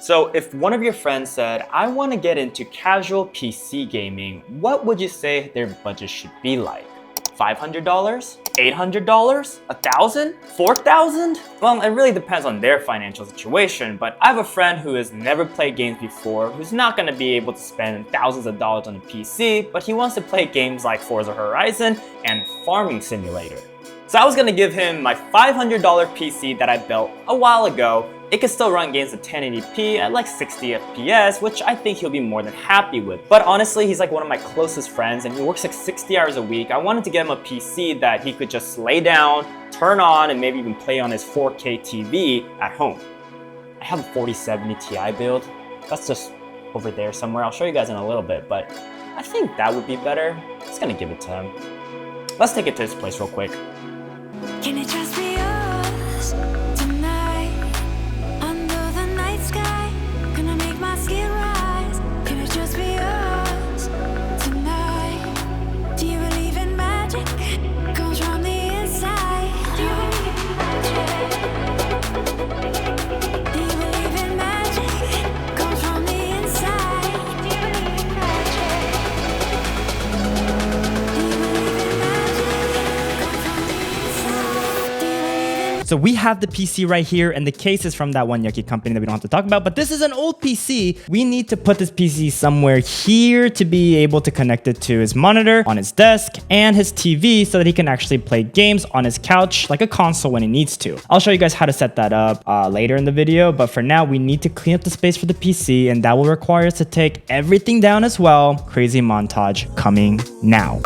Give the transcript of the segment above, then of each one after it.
So if one of your friends said, I want to get into casual PC gaming, what would you say their budget should be like? $500? $800? $1,000? $4,000? Well, it really depends on their financial situation, but I have a friend who has never played games before, who's not going to be able to spend thousands of dollars on a PC, but he wants to play games like Forza Horizon and Farming Simulator. So I was going to give him my $500 PC that I built a while ago. It can still run games at 1080p at like 60 FPS, which I think he'll be more than happy with. But honestly, he's like one of my closest friends and he works like 60 hours a week. I wanted to get him a PC that he could just lay down, turn on, and maybe even play on his 4K TV at home. I have a 4070 Ti build. That's just over there somewhere. I'll show you guys in a little bit, but I think that would be better. I'm just gonna give it to him. Let's take it to his place real quick. Can it just be us tonight? Under the night sky, gonna make my skin rise. Can it just be us tonight? Do you believe in magic? Comes from the inside. Do you believe in magic? Do you believe in magic? Comes from the inside. Do you believe in magic? Do you believe in magic? Comes from the inside. So we have the PC right here, and the case is from that one yucky company that we don't have to talk about, but this is an old PC. We need to put this PC somewhere here to be able to connect it to his monitor on his desk and his TV so that he can actually play games on his couch like a console when he needs to. I'll show you guys how to set that up later in the video, but for now we need to clean up the space for the PC, and that will require us to take everything down as well. Crazy montage coming now.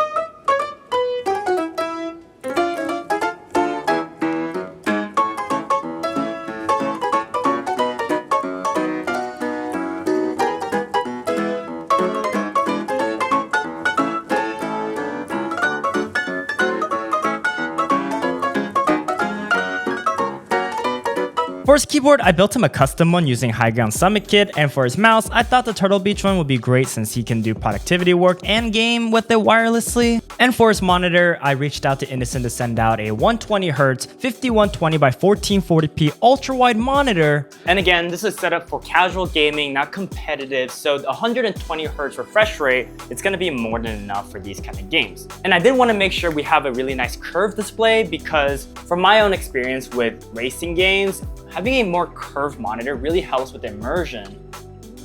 For his keyboard, I built him a custom one using High Ground Summit Kit, and for his mouse, I thought the Turtle Beach one would be great since he can do productivity work and game with it wirelessly. And for his monitor, I reached out to Innocent to send out a 120Hz 5120 by 1440p ultra-wide monitor. And again, this is set up for casual gaming, not competitive, so the 120Hz refresh rate, it's going to be more than enough for these kind of games. And I did want to make sure we have a really nice curved display because from my own experience with racing games, having a more curved monitor really helps with immersion,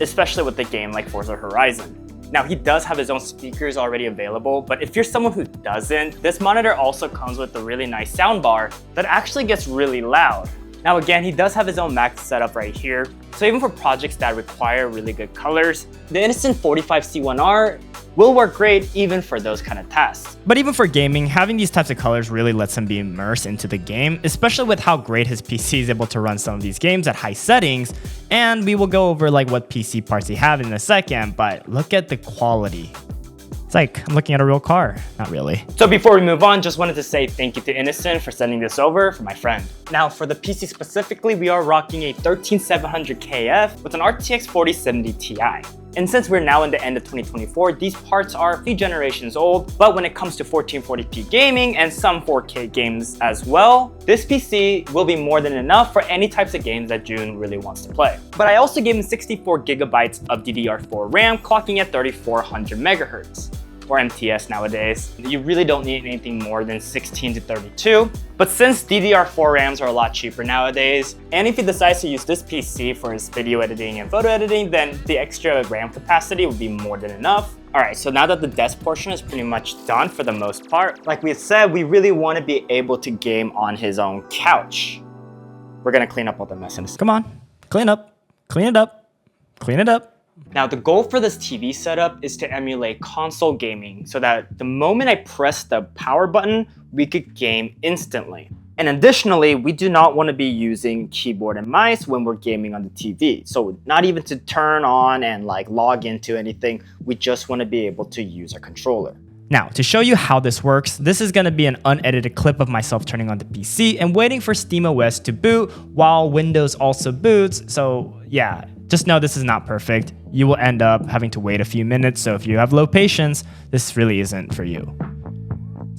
especially with a game like Forza Horizon. Now, he does have his own speakers already available, but if you're someone who doesn't, this monitor also comes with a really nice soundbar that actually gets really loud. Now again, he does have his own Mac setup right here, so even for projects that require really good colors, the Innocent 45C1R will work great even for those kind of tasks. But even for gaming, having these types of colors really lets him be immersed into the game, especially with how great his PC is able to run some of these games at high settings. And we will go over like what PC parts he have in a second, but look at the quality. It's like I'm looking at a real car. Not really. So before we move on, just wanted to say thank you to Innocent for sending this over for my friend. Now for the PC specifically, we are rocking a 13700KF with an RTX 4070 Ti. And since we're now in the end of 2024, these parts are a few generations old, but when it comes to 1440p gaming and some 4K games as well, this PC will be more than enough for any types of games that June really wants to play. But I also gave him 64 gigabytes of DDR4 RAM, clocking at 3400 megahertz. Or MTS nowadays. You really don't need anything more than 16 to 32. But since DDR4 RAMs are a lot cheaper nowadays, and if he decides to use this PC for his video editing and photo editing, then the extra RAM capacity would be more than enough. Alright, so now that the desk portion is pretty much done for the most part, like we said, we really want to be able to game on his own couch. We're gonna clean up all the messes. Come on, clean up, clean it up, clean it up. Now the goal for this TV setup is to emulate console gaming so that the moment I press the power button, we could game instantly. And additionally, we do not want to be using keyboard and mice when we're gaming on the TV. So not even to turn on and like log into anything, we just want to be able to use a controller. Now, to show you how this works, this is going to be an unedited clip of myself turning on the PC and waiting for SteamOS to boot while Windows also boots. So yeah, just know this is not perfect. You will end up having to wait a few minutes, so if you have low patience, this really isn't for you.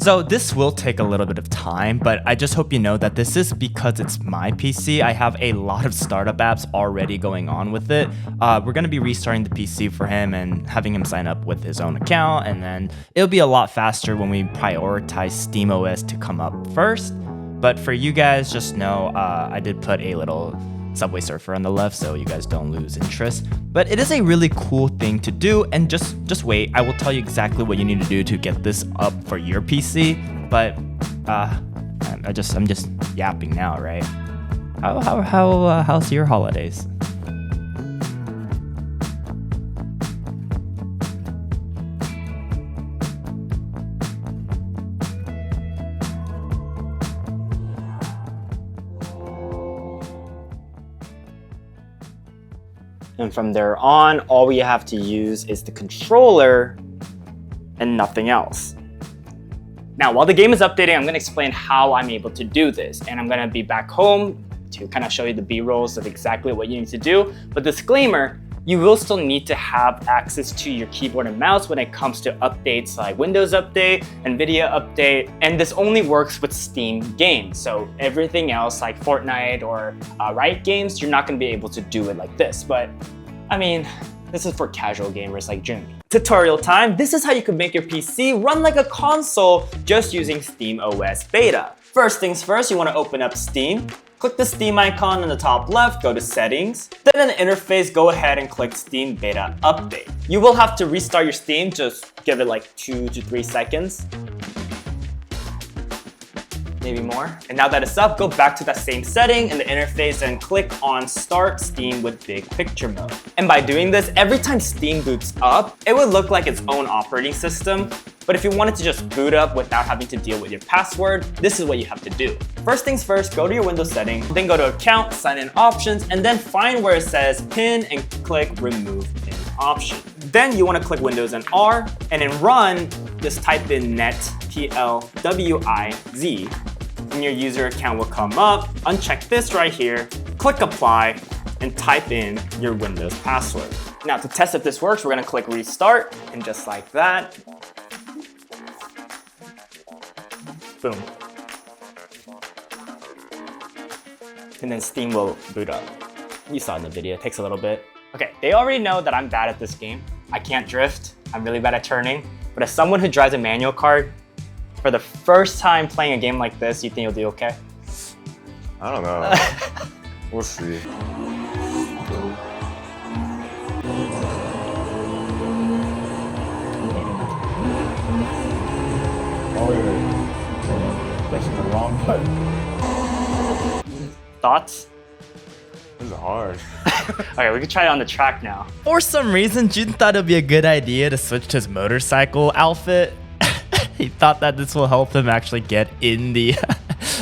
So this will take a little bit of time, but I just hope you know that this is because it's my PC. I have a lot of startup apps already going on with it. We're gonna be restarting the PC for him and having him sign up with his own account, and then it'll be a lot faster when we prioritize SteamOS to come up first. But for you guys, just know I did put a little Subway Surfer on the left so you guys don't lose interest. But it is a really cool thing to do, and just wait. I will tell you exactly what you need to do to get this up for your PC. But I'm just yapping now, right? How's your holidays? And from there on, all we have to use is the controller and nothing else. Now, while the game is updating, I'm gonna explain how I'm able to do this. And I'm gonna be back home to kind of show you the B-rolls of exactly what you need to do. But disclaimer, you will still need to have access to your keyboard and mouse when it comes to updates like Windows Update, NVIDIA Update, and this only works with Steam games. So everything else like Fortnite or Riot games, you're not gonna be able to do it like this. But I mean, this is for casual gamers like Jimmy. Tutorial time, this is how you can make your PC run like a console just using SteamOS Beta. First things first, you wanna open up Steam. Click the Steam icon on the top left, go to Settings. Then in the interface, go ahead and click Steam Beta Update. You will have to restart your Steam, just give it like 2 to 3 seconds. Maybe more. And now that it's up, go back to that same setting in the interface and click on Start Steam with Big Picture Mode. And by doing this, every time Steam boots up, it would look like its own operating system. But if you wanted to just boot up without having to deal with your password, this is what you have to do. First things first, go to your Windows setting, then go to Account, Sign In Options, and then find where it says Pin and click Remove Pin Option. Then you want to click Windows and R, and in Run, just type in net, PLWIZ, and your user account will come up. Uncheck this right here, click Apply, and type in your Windows password. Now to test if this works, we're going to click Restart, and just like that, boom. And then Steam will boot up. You saw in the video, it takes a little bit. Okay, they already know that I'm bad at this game. I can't drift, I'm really bad at turning. But as someone who drives a manual car, for the first time playing a game like this, you think you'll do okay? I don't know. We'll see. That's the wrong button. Thoughts? This is hard. Okay, we can try it on the track now. For some reason, Jun thought it'd be a good idea to switch to his motorcycle outfit. He thought that this will help him actually get in the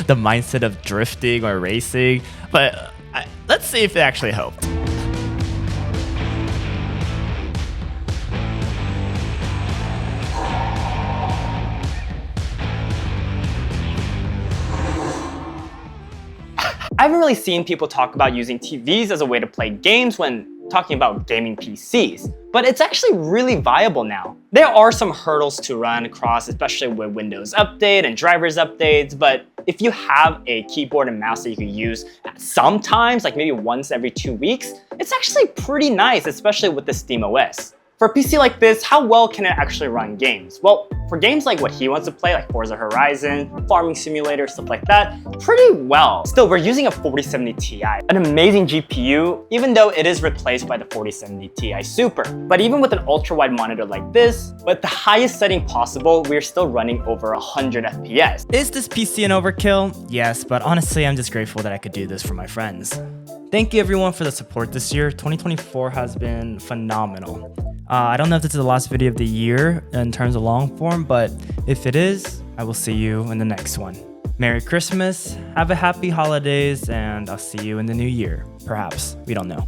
the mindset of drifting or racing. But let's see if it actually helped. I haven't really seen people talk about using TVs as a way to play games when talking about gaming PCs, but it's actually really viable now. There are some hurdles to run across, especially with Windows Update and drivers updates, but if you have a keyboard and mouse that you can use sometimes, like maybe once every 2 weeks, it's actually pretty nice, especially with the SteamOS. For a PC like this, how well can it actually run games? Well, for games like what he wants to play, like Forza Horizon, Farming Simulator, stuff like that, pretty well. Still, we're using a 4070 Ti, an amazing GPU, even though it is replaced by the 4070 Ti Super. But even with an ultra-wide monitor like this, with the highest setting possible, we're still running over 100 FPS. Is this PC an overkill? Yes, but honestly, I'm just grateful that I could do this for my friends. Thank you everyone for the support this year. 2024 has been phenomenal. I don't know if this is the last video of the year in terms of long form, but if it is, I will see you in the next one. Merry Christmas, have a happy holidays, and I'll see you in the new year. Perhaps, we don't know.